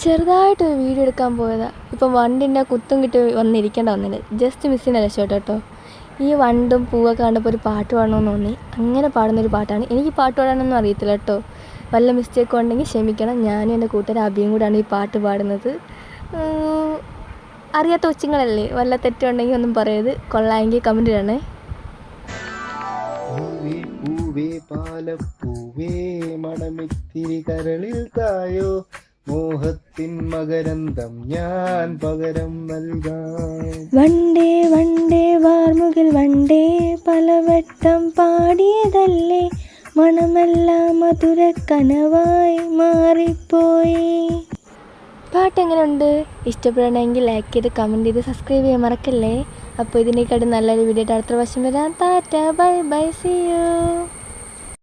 ചെറുതായിട്ടൊരു വീഡിയോ എടുക്കാൻ പോയതാ. ഇപ്പം വണ്ടിൻ്റെ കുത്തും കിട്ടി വന്നിരിക്കേണ്ട വന്നില്ല. ജസ്റ്റ് മിസ്സിനെ രക്ഷപ്പെട്ടു കേട്ടോ. ഈ വണ്ടും പൂവൊക്കെ കണ്ടപ്പോൾ ഒരു പാട്ട് പാടണമെന്ന് തോന്നി. അങ്ങനെ പാടുന്നൊരു പാട്ടാണ്. എനിക്ക് പാട്ട് പാടാനൊന്നും അറിയത്തില്ല കേട്ടോ. വല്ല മിസ്റ്റേക്കും ഉണ്ടെങ്കിൽ ക്ഷമിക്കണം. ഞാനും എൻ്റെ കൂട്ടുകാരൻ അബിയും കൂടാണ് ഈ പാട്ട് പാടുന്നത്. അറിയാത്ത കൊച്ചുങ്ങളല്ലേ, വല്ല തെറ്റുണ്ടെങ്കിൽ ഒന്നും പറയരുത്. കൊള്ളാമെങ്കിൽ കമൻറ്റ് ഇടണേ. പൂവേ പാലപ്പൂവേ മണമിത്തിരി കരളിൽ തായോ, മോഹത്തിൻ മകരന്തം ഞാൻ പകരം നൽകാം. വണ്ടേ വണ്ടേ വാർമുകിൽ വണ്ടേ പലവട്ടം പാടിയതല്ലേ, മണമെല്ലാം മധുര കനവായി മാറിപ്പോയി. പാട്ട് എങ്ങനെയുണ്ട്? ഇഷ്ടപ്പെടണമെങ്കിൽ ലൈക്ക് ചെയ്ത് കമൻറ്റ് ചെയ്ത് സബ്സ്ക്രൈബ് ചെയ്യാൻ മറക്കല്ലേ. അപ്പോൾ ഇതിനേക്കാട്ടും നല്ലൊരു വീഡിയോ അടുത്ത വർഷം വരാം. Tata bye bye, see U.